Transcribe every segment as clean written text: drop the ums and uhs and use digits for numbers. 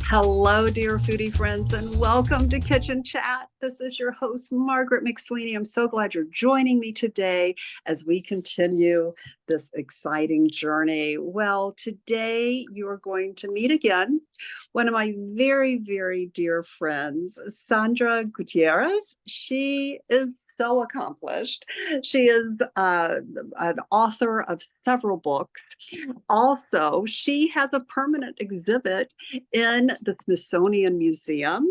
Hello, dear foodie friends, and welcome to Kitchen Chat. This is your host, Margaret McSweeney. I'm so glad you're joining me today as we continue this exciting journey. Well, today you are going to meet again one of my very, very dear friends, Sandra Gutierrez. She is so accomplished. She is an author of several books. Also, she has a permanent exhibit in the Smithsonian Museum.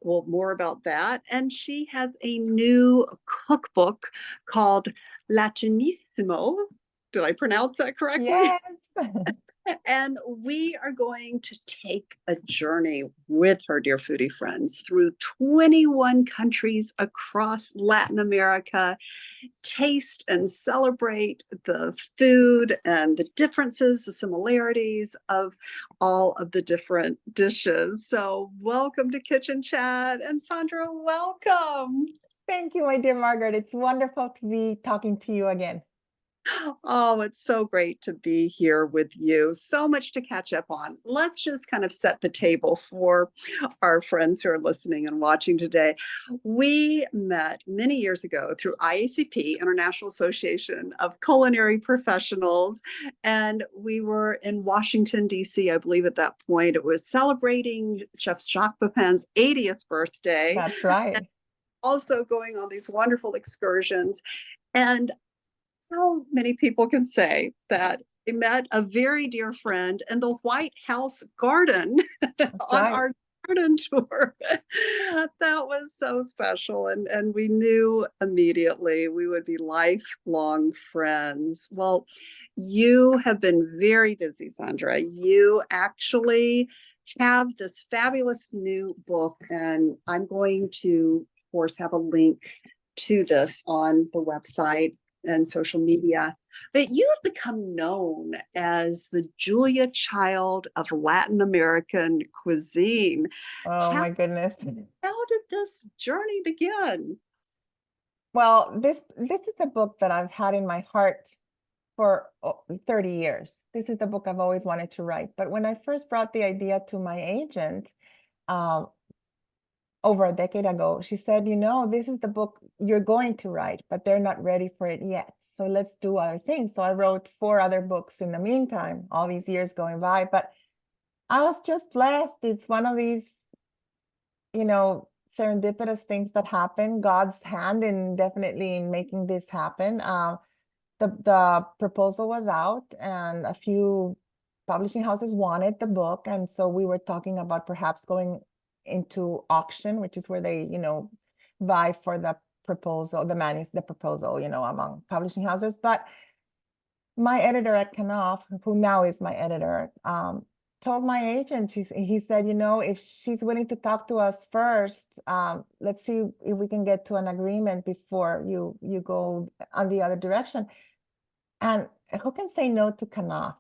Well, more about that. And she has a new cookbook called Latinisimo. Did I pronounce that correctly? Yes. And we are going to take a journey with her, dear foodie friends, through 21 countries across Latin America, taste and celebrate the food and the differences, the similarities of all of the different dishes. So, welcome to Kitchen Chat. And Sandra, welcome. Thank you, my dear Margaret. It's wonderful to be talking to you again. Oh, it's so great to be here with you. So much to catch up on. Let's just kind of set the table for our friends who are listening and watching today. We met many years ago through IACP, International Association of Culinary Professionals, and we were in Washington, D.C., I believe at that point. It was celebrating Chef Jacques Pepin's 80th birthday, That's right. also going on these wonderful excursions. And how many people can say that they met a very dear friend in the White House garden That's on right. our garden tour? That was so special. And we knew immediately we would be lifelong friends. Well, you have been very busy, Sandra. You actually have this fabulous new book, and I'm going to, of course, have a link to this on the website and social media. But you have become known as the Julia Child of Latin American cuisine. Oh How, my goodness. how did this journey begin? Well, this is the book that I've had in my heart for 30 years. This is the book I've always wanted to write. But when I first brought the idea to my agent, um, over a decade ago, she said, this is the book you're going to write, but they're not ready for it yet. So let's do other things. So I wrote 4 other books in the meantime, all these years going by. But I was just blessed. It's one of these, serendipitous things that happen, God's hand in definitely in making this happen. The proposal was out and a few publishing houses wanted the book. And so we were talking about perhaps going into auction, which is where they, vie for the proposal, the proposal, among publishing houses. But my editor at Knopf, who now is my editor, told my agent, he said, if she's willing to talk to us first, let's see if we can get to an agreement before you go on the other direction. And who can say no to Knopf,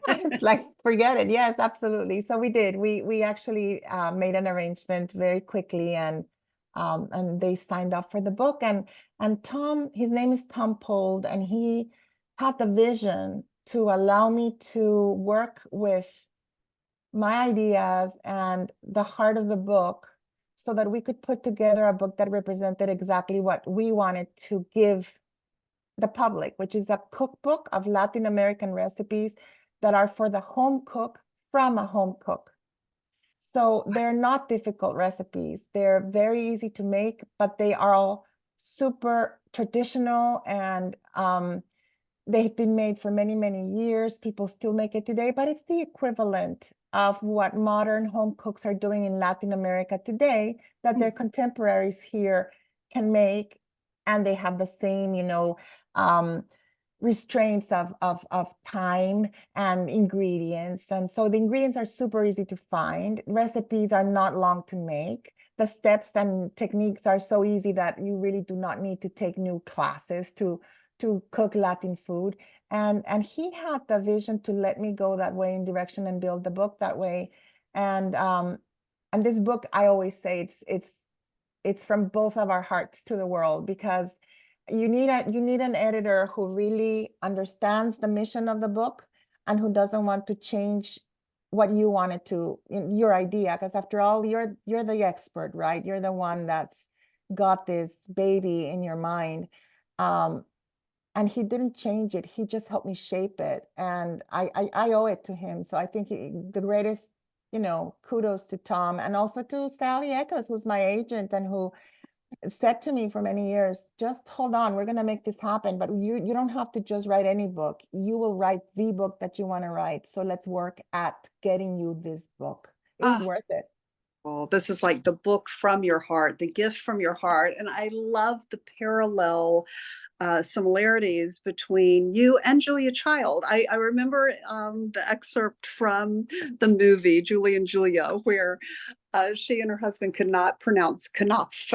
It's like, forget it. Yes, absolutely. So we did. We actually made an arrangement very quickly, and they signed up for the book. And Tom, his name is Tom Pold, and he had the vision to allow me to work with my ideas and the heart of the book so that we could put together a book that represented exactly what we wanted to give the public, which is a cookbook of Latin American recipes that are for the home cook from a home cook. So they're not difficult recipes. They're very easy to make, but they are all super traditional, and they've been made for many, many years. People still make it today, but it's the equivalent of what modern home cooks are doing in Latin America today that their contemporaries here can make. And they have the same, restraints of time and ingredients. And so the ingredients are super easy to find. Recipes are not long to make. The steps and techniques are so easy that you really do not need to take new classes to cook Latin food. And he had the vision to let me go that way in direction and build the book that way. And this book, I always say it's from both of our hearts to the world, because you need an editor who really understands the mission of the book and who doesn't want to change what you wanted to, your idea, because after all, you're the expert, right? You're the one that's got this baby in your mind. And he didn't change it. He just helped me shape it. And I owe it to him. So I think the greatest, kudos to Tom, and also to Sally Echoes, who's my agent and who said to me for many years, just hold on, we're going to make this happen. But you don't have to just write any book. You will write the book that you want to write. So let's work at getting you this book. It was Ah, worth it. well, this is like the book from your heart, the gift from your heart. And I love the parallel similarities between you and Julia Child. I remember the excerpt from the movie Julie and Julia, where she and her husband could not pronounce Knopf.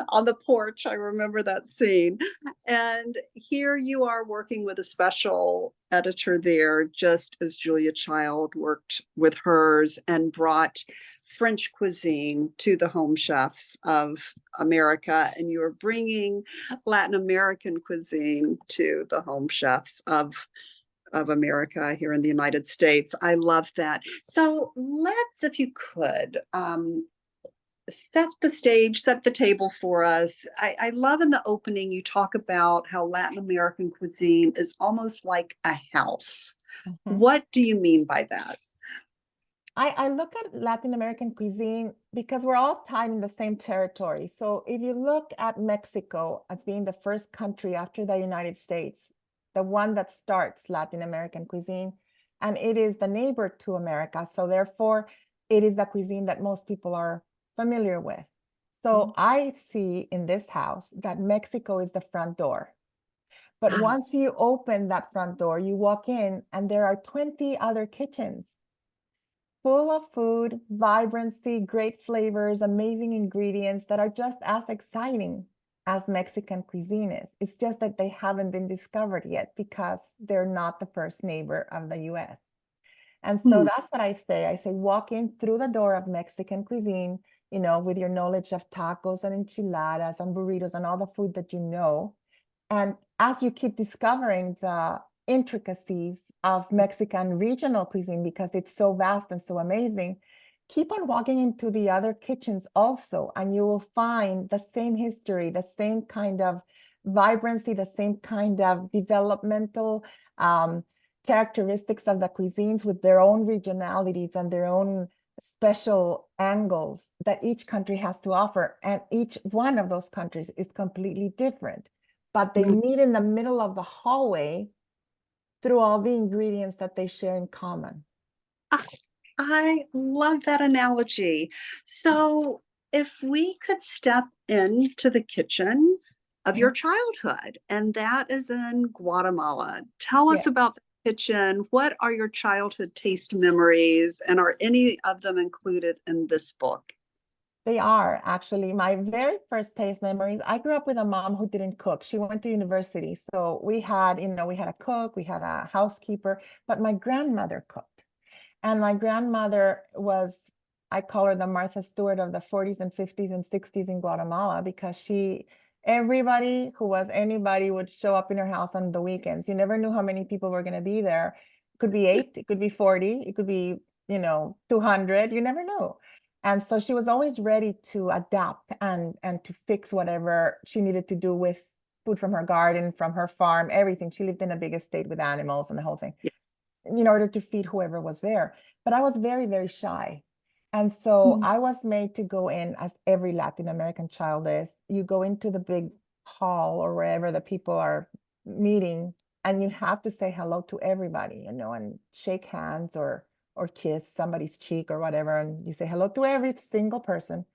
On the porch, I remember that scene. And here you are working with a special editor there, just as Julia Child worked with hers and brought French cuisine to the home chefs of America. And you are bringing Latin American cuisine to the home chefs of America here in the United States. I love that. So let's, if you could, set the stage, set the table for us. I love in the opening, you talk about how Latin American cuisine is almost like a house. Mhm. What do you mean by that? I look at Latin American cuisine because we're all tied in the same territory. So if you look at Mexico as being the first country after the United States, the one that starts Latin American cuisine, and it is the neighbor to America. So therefore, it is the cuisine that most people are familiar with. So I see in this house that Mexico is the front door. But once you open that front door, you walk in and there are 20 other kitchens full of food, vibrancy, great flavors, amazing ingredients that are just as exciting as Mexican cuisine is. It's just that they haven't been discovered yet because they're not the first neighbor of the US. And so Hmm. that's what I say. I say, walk in through the door of Mexican cuisine, with your knowledge of tacos and enchiladas and burritos and all the food that you know. And as you keep discovering the intricacies of Mexican regional cuisine, because it's so vast and so amazing, keep on walking into the other kitchens also, and you will find the same history, the same kind of vibrancy, the same kind of developmental characteristics of the cuisines with their own regionalities and their own special angles that each country has to offer. And each one of those countries is completely different, but they meet in the middle of the hallway through all the ingredients that they share in common. I love that analogy. So, if we could step into the kitchen of your childhood, and that is in Guatemala, tell Yeah, us about the kitchen. What are your childhood taste memories, and are any of them included in this book? they are actually my very first taste memories. I grew up with a mom who didn't cook. She went to university. So we had a cook, we had a housekeeper, but my grandmother cooked. And my grandmother was, I call her the Martha Stewart of the 40s and 50s and 60s in Guatemala, because everybody who was anybody would show up in her house on the weekends. You never knew how many people were going to be there. It could be 8, it could be 40, it could be, 200. You never know. And so she was always ready to adapt and to fix whatever she needed to do with food from her garden, from her farm, everything. She lived in a big estate with animals and the whole thing in order to feed whoever was there. But I was very, very shy. And so Mm. I was made to go in, as every Latin American child is. You go into the big hall or wherever the people are meeting, and you have to say hello to everybody, and shake hands or kiss somebody's cheek or whatever. And you say hello to every single person.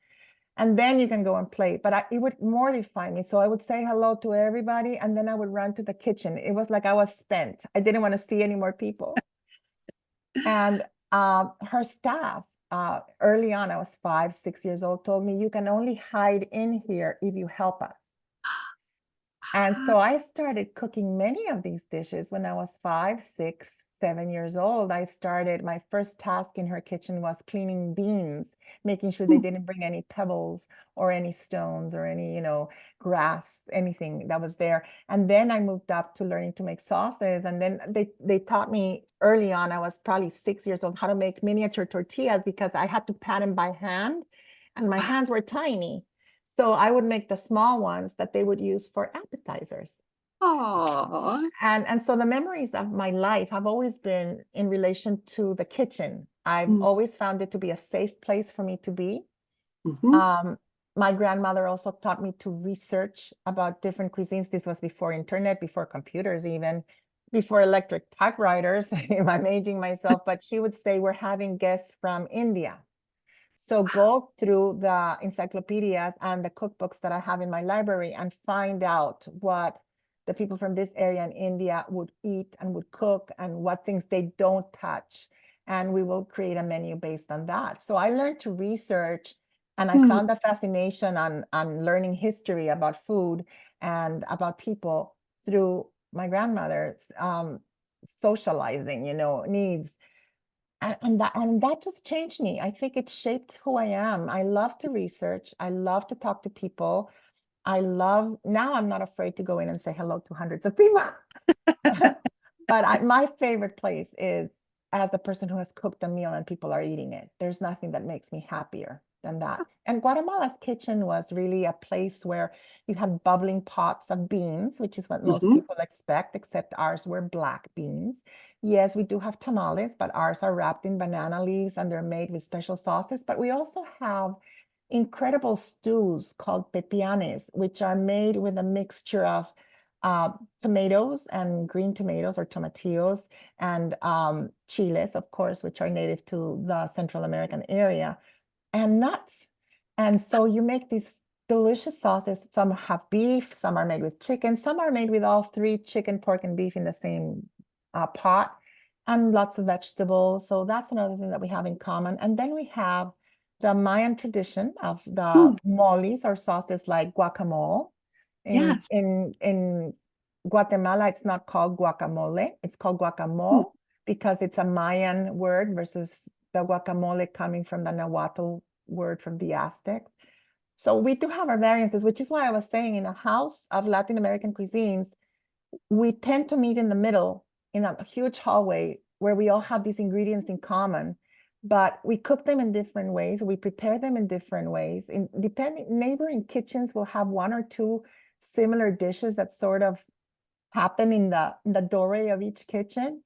And then you can go and play. But it would mortify me. So I would say hello to everybody, and then I would run to the kitchen. It was like I was spent. I didn't want to see any more people. And her staff, early on, I was 5, 6 years old, told me, you can only hide in here if you help us. And so I started cooking many of these dishes when I was 5, 6, 7 years old, I started, my first task in her kitchen was cleaning beans, making sure they didn't bring any pebbles or any stones or any, grass, anything that was there. And then I moved up to learning to make sauces. And then they taught me early on, I was probably 6 years old, how to make miniature tortillas because I had to pat them by hand and my hands were tiny. So I would make the small ones that they would use for appetizers. Oh. And so the memories of my life have always been in relation to the kitchen. I've always found it to be a safe place for me to be. My grandmother also taught me to research about different cuisines. This was before internet, before computers, even before electric typewriters. I'm aging myself, but she would say, we're having guests from India. So go through the encyclopedias and the cookbooks that I have in my library and find out what the people from this area in India would eat and would cook and what things they don't touch. And we will create a menu based on that. So I learned to research and I found a fascination on learning history about food and about people through my grandmother's socializing, needs. And that just changed me. I think it shaped who I am. I love to research. I love to talk to people. Now I'm not afraid to go in and say hello to hundreds of people. But my favorite place is as the person who has cooked a meal and people are eating it. There's nothing that makes me happier than that. And Guatemala's kitchen was really a place where you had bubbling pots of beans, which is what most people expect, except ours were black beans. Yes, we do have tamales, but ours are wrapped in banana leaves and they're made with special sauces. But we also have incredible stews called pepianes, which are made with a mixture of tomatoes and green tomatoes or tomatillos and chiles, of course, which are native to the Central American area, and nuts. And so you make these delicious sauces. Some have beef, some are made with chicken, some are made with all three, chicken, pork, and beef in the same pot, and lots of vegetables. So that's another thing that we have in common. And then we have the Mayan tradition of the moles or sauces like guacamole. Yes. In Guatemala, it's not called guacamole, it's called guacamole because it's a Mayan word versus the guacamole coming from the Nahuatl word from the Aztecs. So we do have our variances, which is why I was saying in a house of Latin American cuisines, we tend to meet in the middle in a huge hallway where we all have these ingredients in common, but we cook them in different ways. We prepare them in different ways. Neighboring kitchens will have one or two similar dishes that sort of happen in the doorway of each kitchen,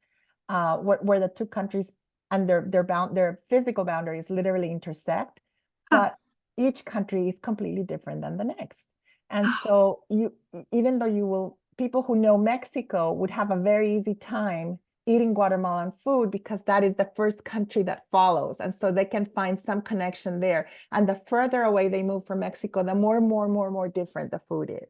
where the two countries and their physical boundaries literally intersect, but each country is completely different than the next. And so even though people who know Mexico would have a very easy time eating Guatemalan food because that is the first country that follows. And so they can find some connection there. And the further away they move from Mexico, the more different the food is.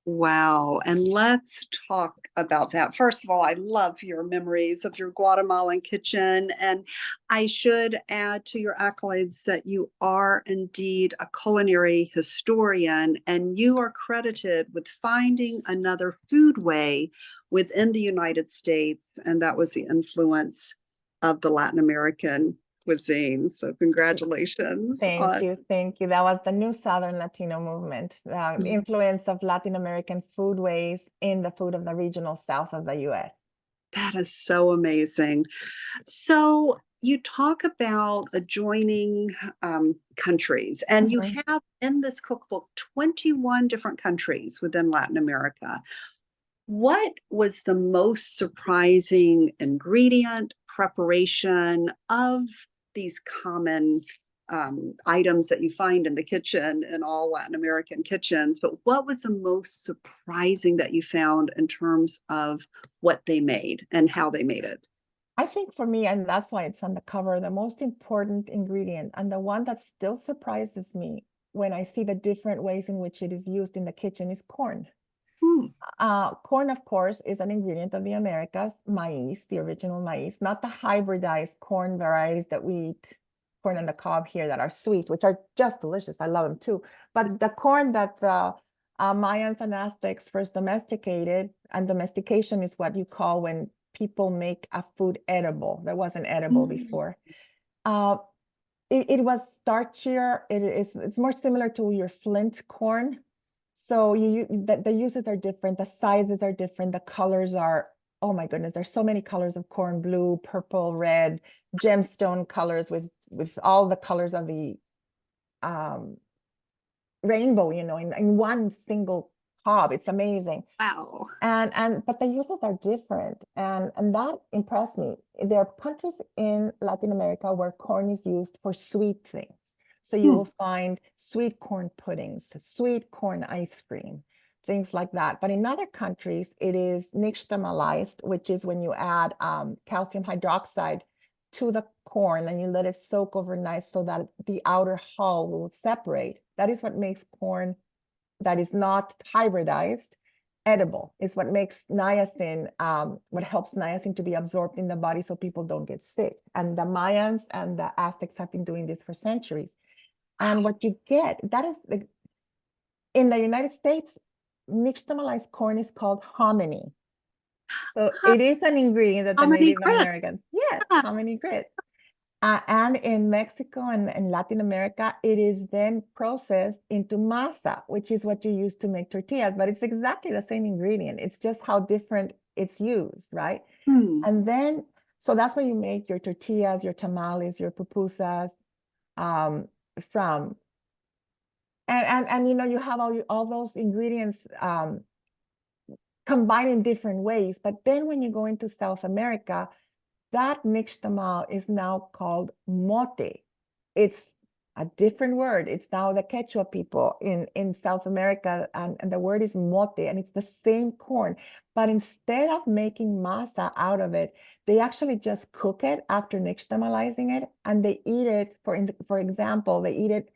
Wow. And let's talk about that. First of all, I love your memories of your Guatemalan kitchen. And I should add to your accolades that you are indeed a culinary historian, and you are credited with finding another foodway within the United States. And that was the influence of the Latin American cuisine. So congratulations. Thank you. That was the new Southern Latino movement, the influence of Latin American foodways in the food of the regional south of the US. That is so amazing. So you talk about adjoining countries, and you have in this cookbook 21 different countries within Latin America. What was the most surprising ingredient, preparation of these common items that you find in the kitchen in all Latin American kitchens? But what was the most surprising that you found in terms of what they made and how they made it? I think for me, and that's why it's on the cover, the most important ingredient and the one that still surprises me when I see the different ways in which it is used in the kitchen is corn. Corn, of course, is an ingredient of the Americas, maize, the original maize, not the hybridized corn varieties that we eat, corn on the cob here that are sweet, which are just delicious. I love them too. But the corn that Mayans and Aztecs first domesticated, and domestication is what you call when people make a food edible that wasn't edible before. It was starchier. It's more similar to your flint corn. So the uses are different, the sizes are different, the colors are, oh my goodness, there's so many colors of corn: blue, purple, red, gemstone colors with all the colors of the rainbow, in one single cob. It's amazing. Wow. But the uses are different, and that impressed me. There are countries in Latin America where corn is used for sweet things. So you will find sweet corn puddings, sweet corn ice cream, things like that. But in other countries, it is nixtamalized, which is when you add calcium hydroxide to the corn and you let it soak overnight so that the outer hull will separate. That is what makes corn that is not hybridized edible. It's what makes niacin, what helps niacin to be absorbed in the body so people don't get sick. And the Mayans and the Aztecs have been doing this for centuries. And what you get, that is, in the United States, nixtamalized corn is called hominy. So it is an ingredient that the Hominy Native grit. Americans, yes, hominy grit. And in Mexico and Latin America, it is then processed into masa, which is what you use to make tortillas, but it's exactly the same ingredient. It's just how different it's used, right? And then, so that's where you make your tortillas, your tamales, your pupusas from. And you have all those ingredients combined in different ways. But then when you go into South America, that nixtamal is now called mote. It's a different word. It's now the Quechua people in South America, and the word is mote, and it's the same corn. But instead of making masa out of it, they actually just cook it after nixtamalizing it, and they eat it, for example, they eat it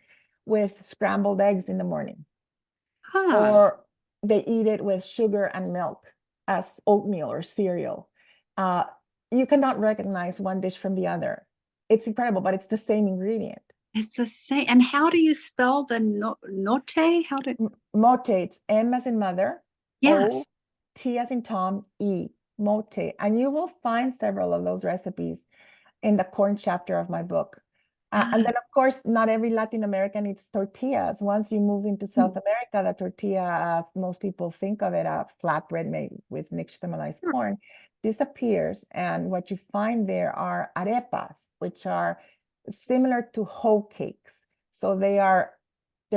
with scrambled eggs in the morning. Or they eat it with sugar and milk as oatmeal or cereal. You cannot recognize one dish from the other. It's incredible, but it's the same ingredient. It's the same. And how do you spell the note? How do Mote? It's M as in mother, Yes. O, T as in Tom, E, mote. And you will find several of those recipes in the corn chapter of my book. And then, of course, not every Latin American eats tortillas. Once you move into South America, the tortilla, as most people think of it, a flatbread made with nixtamalized corn, disappears. And what you find there are arepas, which are similar to hoe cakes. So they're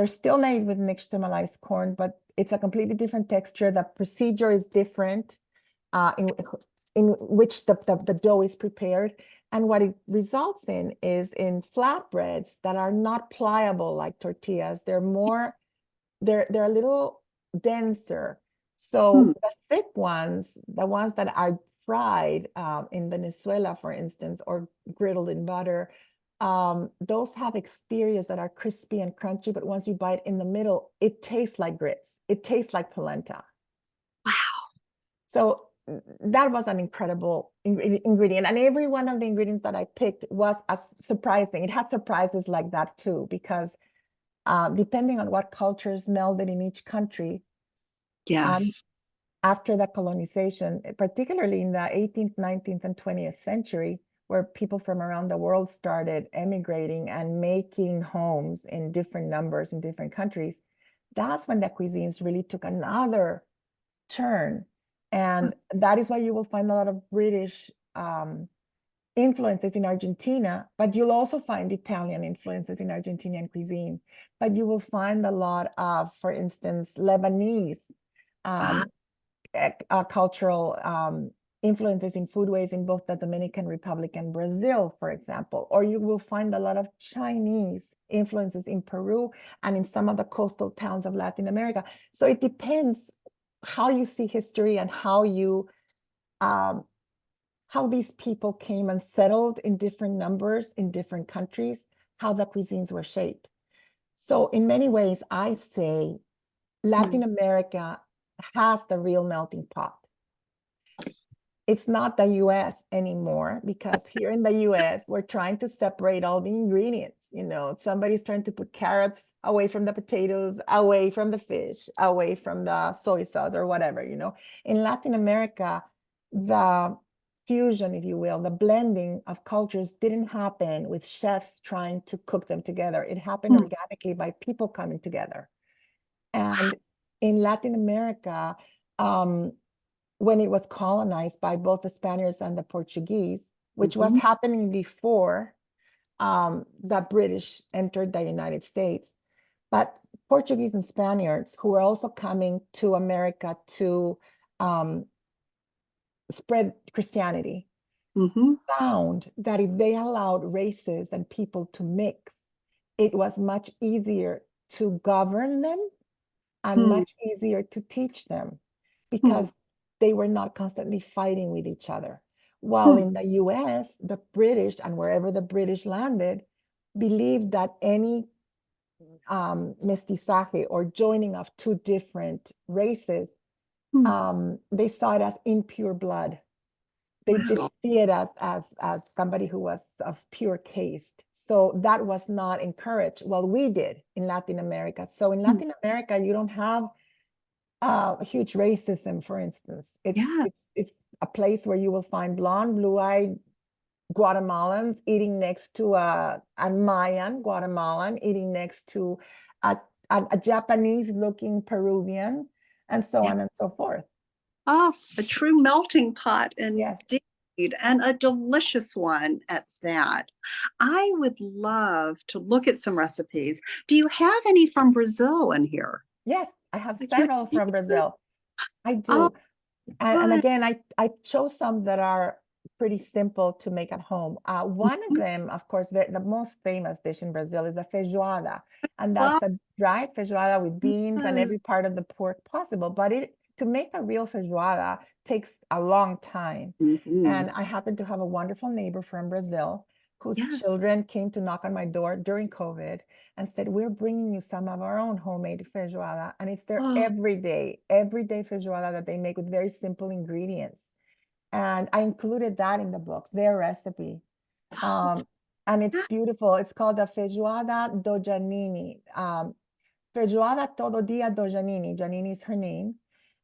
still made with nixtamalized corn, but it's a completely different texture. The procedure is different in which the dough is prepared. And what it results in is in flatbreads that are not pliable like tortillas. They're a little denser. So the thick ones, the ones that are fried in Venezuela, for instance, or griddled in butter, those have exteriors that are crispy and crunchy, but once you bite in the middle, it tastes like grits. It tastes like polenta. Wow. So that was an incredible ingredient. And every one of the ingredients that I picked was surprising. It had surprises like that too, because depending on what cultures melded in each country, Yes. after the colonization, particularly in the 18th, 19th, and 20th century, where people from around the world started emigrating and making homes in different numbers in different countries, that's when the cuisines really took another turn. And that is why you will find a lot of British influences in Argentina, but you'll also find Italian influences in Argentinian cuisine. But you will find a lot of, for instance, Lebanese cultural influences in foodways in both the Dominican Republic and Brazil, for example. Or you will find a lot of Chinese influences in Peru and in some of the coastal towns of Latin America. So it depends how you see history and how these people came and settled in different numbers in different countries, how the cuisines were shaped. So in many ways, I say Latin America has the real melting pot. It's not the US anymore, because here in the US, we're trying to separate all the ingredients. Somebody's trying to put carrots away from the potatoes, away from the fish, away from the soy sauce or whatever. In Latin America, the fusion, if you will, the blending of cultures didn't happen with chefs trying to cook them together. It happened Hmm. organically by people coming together. And in Latin America, when it was colonized by both the Spaniards and the Portuguese, which was Mhm. happening before the British entered the United States, but Portuguese and Spaniards who were also coming to America to spread Christianity Mhm. found that if they allowed races and people to mix, it was much easier to govern them and Hmm. much easier to teach them Hmm. because they were not constantly fighting with each other. While Hmm. in the US, the British and wherever the British landed believed that any mestizaje or joining of two different races, Hmm. they saw it as impure blood. They didn't Wow. see it as somebody who was of pure caste. So that was not encouraged. Well, we did in Latin America. So in Hmm. Latin America, you don't have huge racism, for instance. Yeah. It's a place where you will find blonde, blue-eyed Guatemalans eating next to a Mayan Guatemalan eating next to a, a Japanese-looking Peruvian, and so Yeah. on and so forth. Oh, a true melting pot Yes. indeed, and a delicious one at that. I would love to look at some recipes. Do you have any from Brazil in here? Yes, I have I can't several see from it. Brazil. I Oh, do. And good. again, I chose some that are pretty simple to make at home. One of them, of course, the most famous dish in Brazil is a feijoada. And Wow. that's a dried feijoada with beans and Yes. every part of the pork possible. But to make a real feijoada takes a long time. Mhm. And I happen to have a wonderful neighbor from Brazil whose Yes. children came to knock on my door during COVID and said, we're bringing you some of our own homemade feijoada. And it's their Oh, everyday feijoada that they make with very simple ingredients. And I included that in the book, their recipe. Um, and it's yeah. beautiful. It's called the feijoada do Janini. Feijoada todo dia do Janini. Janini is her name.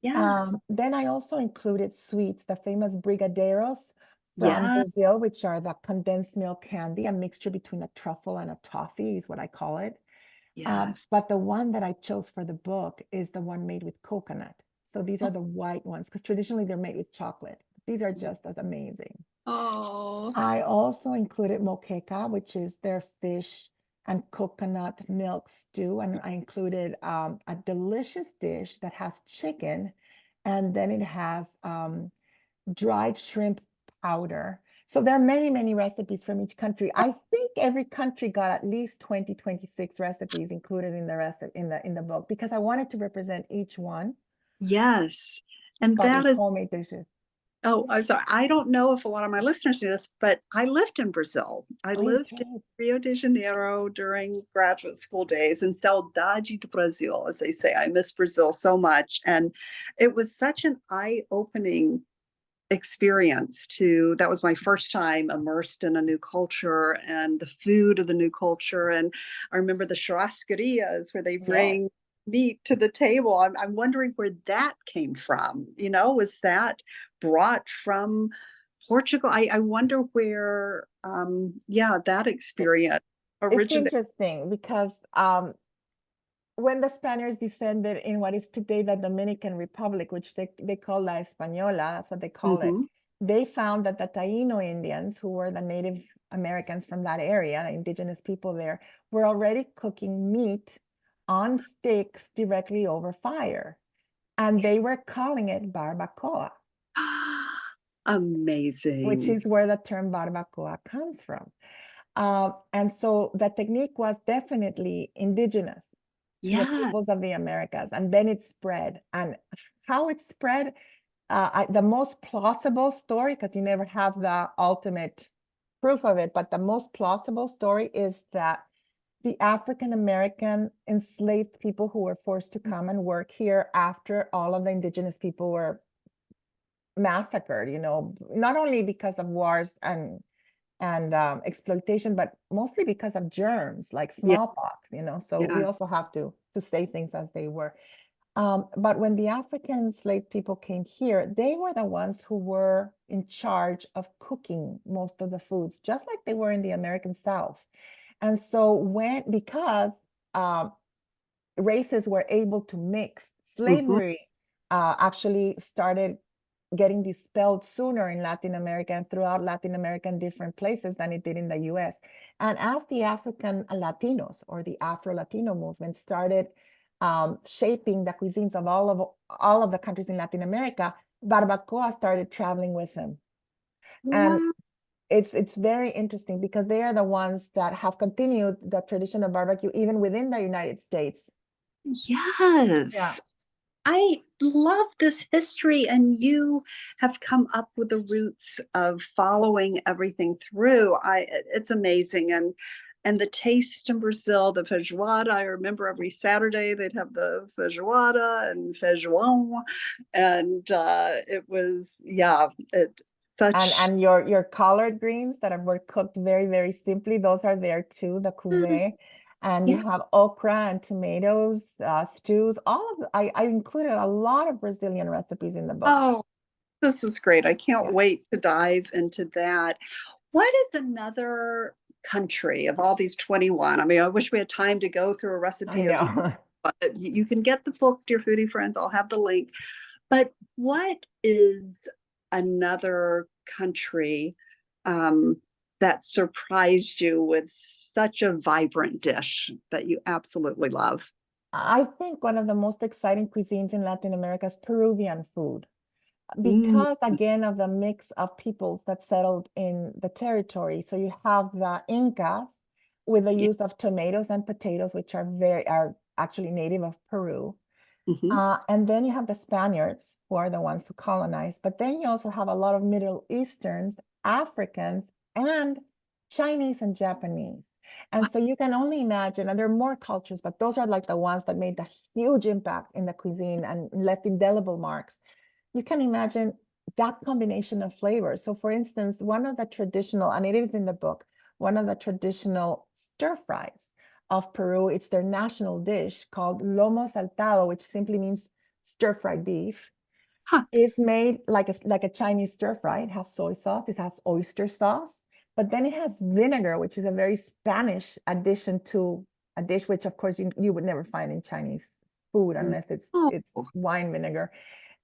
Yes. Then I also included sweets, the famous brigadeiros from Yeah. Brazil, which are the condensed milk candy, a mixture between a truffle and a toffee is what I call it. Yes. But the one that I chose for the book is the one made with coconut. So these are the white ones, because traditionally they're made with chocolate. These are just as amazing. Oh. I also included moqueca, which is their fish and coconut milk stew. And I included a delicious dish that has chicken, and then it has dried shrimp powder. So there are many, many recipes from each country. I think every country got at least 20, 26 recipes included in the in the book because I wanted to represent each one, Yes. And but that with is, homemade dishes. oh, I'm sorry. I don't know if a lot of my listeners knew this, but I lived in Brazil. I Oh, you lived in did. Rio de Janeiro during graduate school days, and saudade do Brasil, as they say. I miss Brazil so much. And it was such an eye-opening experience to that was my first time immersed in a new culture and the food of the new culture. And I remember the churrascarias where they Yes. bring meat to the table. I'm wondering where that came from. Was that brought from Portugal? I wonder where yeah, that It- experience It's originated. interesting because when the Spaniards descended in what is today the Dominican Republic, which they call La Española, that's what they call it, Mhm. they found that the Taino Indians, who were the Native Americans from that area, the indigenous people there, were already cooking meat on sticks directly over fire. And they were calling it barbacoa, which Amazing. is where the term barbacoa comes from. And so the technique was definitely indigenous to the Yeah. peoples of the Americas, and then it spread. And how it spread, the most plausible story, because you never have the ultimate proof of it, but the most plausible story is that the African American enslaved people who were forced to come and work here after all of the indigenous people were massacred, not only because of wars and exploitation, but mostly because of germs like Yeah. smallpox, So we Yeah. also have to say things as they were. But when the African enslaved people came here, they were the ones who were in charge of cooking most of the foods, just like they were in the American South. And so because um, races were able to mix, Mhm. slavery actually started getting dispelled sooner in Latin America and throughout Latin America in different places than it did in the US. And as the African Latinos or the Afro-Latino movement started shaping the cuisines of all of the countries in Latin America, barbacoa started traveling with them. And Wow. it's very interesting because they are the ones that have continued the tradition of barbecue even within the United States. Yeah. Yes. I love this history, and you have come up with the roots of following everything through. It's amazing, and the taste in Brazil, the feijoada. I remember every Saturday they'd have the feijoada and feijoão, and it was And such your collard greens that were cooked very, very simply, those are there too, the couve. And you yeah. have okra and tomatoes, stews, I included a lot of Brazilian recipes in the book. Oh, this is great. I can't Yeah, wait to dive into that. What is another country of all these 21? I mean, I wish we had time to go through a I recipe of each, know. but you can get the book, dear foodie friends. I'll have the link. But what is another country um, that surprised you with such a vibrant dish that you absolutely love? I think one of the most exciting cuisines in Latin America is Peruvian food. Mm, Because again of the mix of peoples that settled in the territory. So you have the Incas with the yeah. use of tomatoes and potatoes, which are actually native of Peru. Mhm. And then you have the Spaniards, who are the ones who colonized. But then you also have a lot of Middle Easterns, Africans, and Chinese and Japanese. And so you can only imagine, and there are more cultures, but those are like the ones that made the huge impact in the cuisine and left indelible marks. You can imagine that combination of flavors. So for instance, one of the traditional, and it is in the book, one of the traditional stir fries of Peru, it's their national dish called lomo saltado, which simply means stir-fried beef. Huh. Is made like a Chinese stir fry. It has soy sauce, it has oyster sauce, but then it has vinegar, which is a very Spanish addition to a dish, which of course you would never find in Chinese food unless Oh, it's wine vinegar.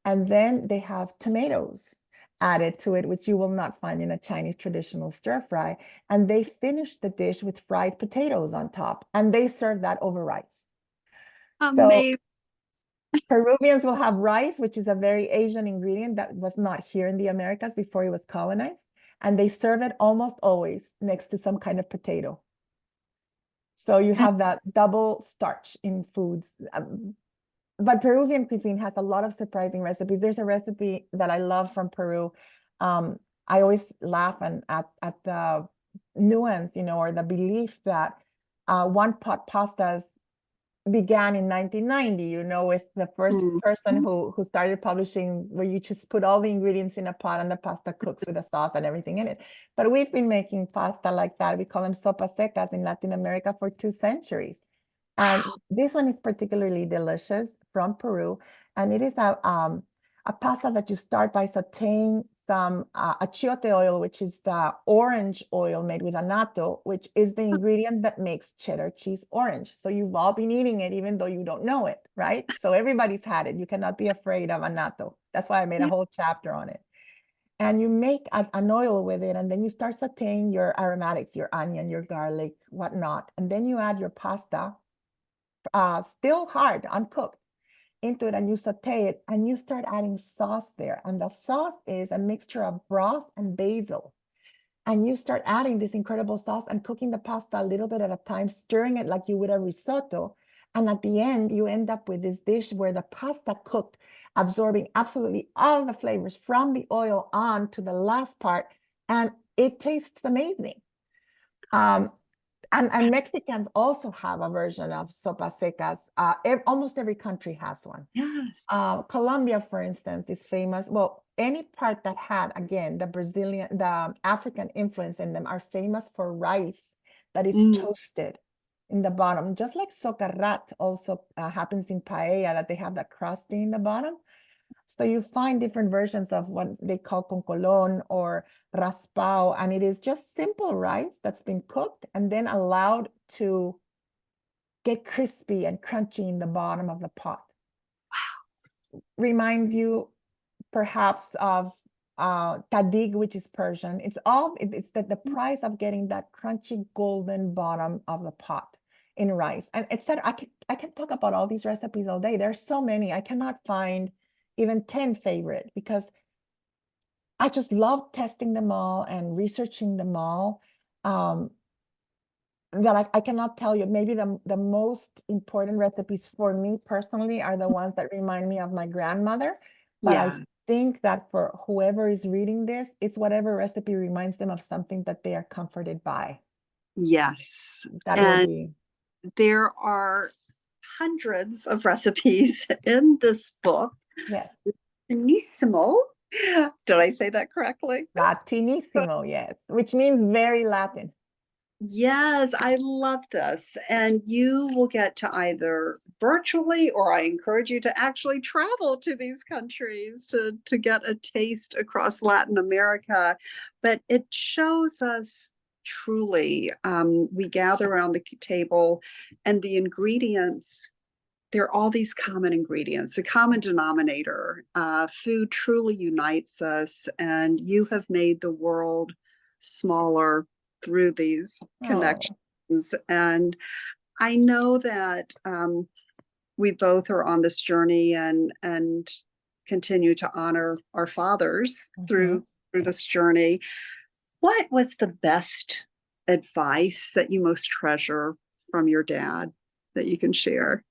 And then they have tomatoes added to it, which you will not find in a Chinese traditional stir fry. And they finish the dish with fried potatoes on top, and they serve that over rice. So amazing. Peruvians will have rice, which is a very Asian ingredient that was not here in the Americas before it was colonized. And they serve it almost always next to some kind of potato. So you have that double starch in foods. But Peruvian cuisine has a lot of surprising recipes. There's a recipe that I love from Peru. Um, I always laugh at the nuance, or the belief that one pot pastas began in 1990, with the first person Mhm. who started publishing where you just put all the ingredients in a pot and the pasta cooks with the sauce and everything in it. But we've been making pasta like that. We call them sopas secas in Latin America for 2 centuries. And this one is particularly delicious from Peru. And it is a pasta that you start by sauteing some achiote oil, which is the orange oil made with annatto, which is the ingredient that makes cheddar cheese orange. So you've all been eating it, even though you don't know it, right? So everybody's had it. You cannot be afraid of annatto. That's why I made a whole chapter on it. And you make an oil with it, and then you start sauteing your aromatics, your onion, your garlic, whatnot. And then you add your pasta, still hard, uncooked, into it, and you saute it, and you start adding sauce there. And the sauce is a mixture of broth and basil. And you start adding this incredible sauce and cooking the pasta a little bit at a time, stirring it like you would a risotto. And at the end, you end up with this dish where the pasta cooked, absorbing absolutely all the flavors from the oil on to the last part. And it tastes amazing. Um, and Mexicans also have a version of sopas secas. Almost every country has one. Yes. Colombia, for instance, is famous. Well, any part that had, again, the African influence in them are famous for rice that is Mm. toasted. in the bottom, just like socarrat also happens in paella, that they have that crusty in the bottom. So you find different versions of what they call concolon or raspao, and it is just simple rice that's been cooked and then allowed to get crispy and crunchy in the bottom of the pot. Remind you perhaps of tadig, which is Persian. It's the price of getting that crunchy golden bottom of the pot in rice. And etc. I can talk about all these recipes all day. There's so many. I cannot find even 10 favorite because I just love testing them all and researching them all. That I cannot tell you. Maybe the most important recipes for me personally are the ones that remind me of my grandmother. But I think that for whoever is reading this, it's whatever recipe reminds them of something that they are comforted by. Yes. That and will be. there are hundreds of recipes in this book. Yes. Latinisimo. Did I say that correctly? Latinisimo, yes, which means very Latin. Yes, I love this. And you will get to either virtually, or I encourage you to actually travel to these countries to get a taste across Latin America. But it shows us truly, we gather around the table and the ingredients, there are all these common ingredients, the common denominator. Food truly unites us, and you have made the world smaller through these connections. And I know that we both are on this journey and continue to honor our fathers through this journey. What was the best advice that you most treasure from your dad that you can share?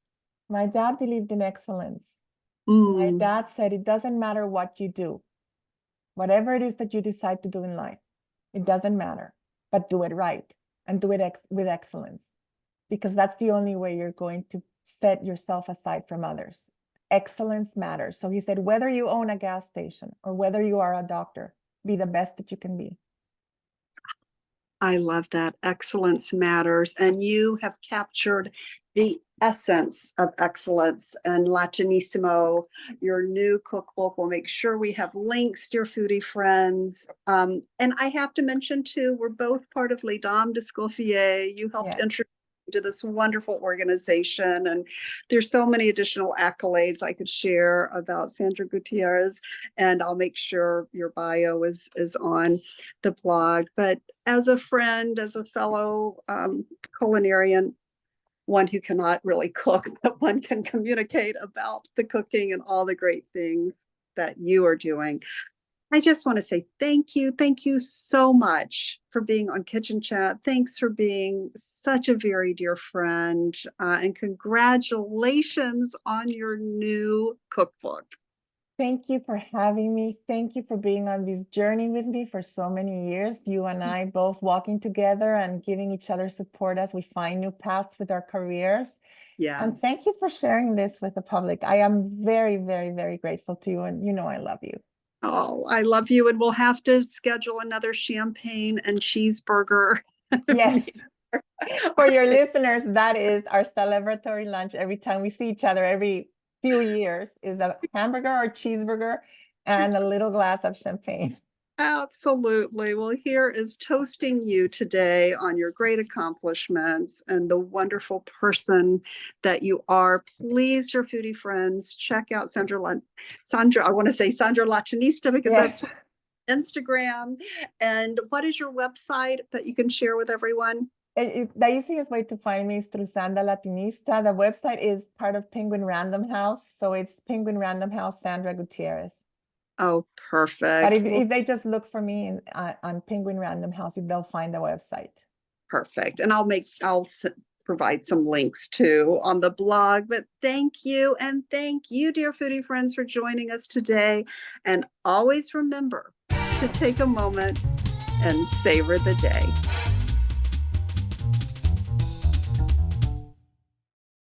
My dad believed in excellence. My dad said, it doesn't matter what you do, whatever it is that you decide to do in life, it doesn't matter, but do it right and do it with excellence, because that's the only way you're going to set yourself aside from others. Excellence matters. So he said, whether you own a gas station or whether you are a doctor, be the best that you can be. I love that. Excellence matters. And you have captured the essence of excellence. And Latinisimo, your new cookbook, will make sure we have links, dear foodie friends. And I have to mention too, we're both part of Les Dames d'Escoffier. You helped introduce me to this wonderful organization. And there's so many additional accolades I could share about Sandra Gutierrez. And I'll make sure your bio is on the blog. But as a friend, as a fellow culinarian, one who cannot really cook, but one can communicate about the cooking and all the great things that you are doing. I just want to say thank you. Thank you so much for being on Kitchen Chat. Thanks for being such a very dear friend. And congratulations on your new cookbook. Thank you for having me. Thank you for being on this journey with me for so many years. You and I both walking together and giving each other support as we find new paths with our careers. Yes. And thank you for sharing this with the public. I am very, very, very grateful to you. And you know I love you. Oh, I love you. And we'll have to schedule another champagne and cheeseburger. Yes. For your listeners, that is our celebratory lunch. Every time we see each other, every few years, is a hamburger or cheeseburger and a little glass of champagne. Absolutely. Well, here is toasting you today on your great accomplishments and the wonderful person that you are. Please, your foodie friends, check out Sandra, I want to say Sandra Latinista, because that's Instagram. And what is your website that you can share with everyone? The easiest way to find me is through Sandra Latinista. The website is part of Penguin Random House. So it's Penguin Random House, Sandra Gutierrez. Oh, perfect. But if they just look for me on Penguin Random House, they'll find the website. Perfect. And I'll provide some links too on the blog. But thank you. And thank you, dear foodie friends, for joining us today. And always remember to take a moment and savor the day.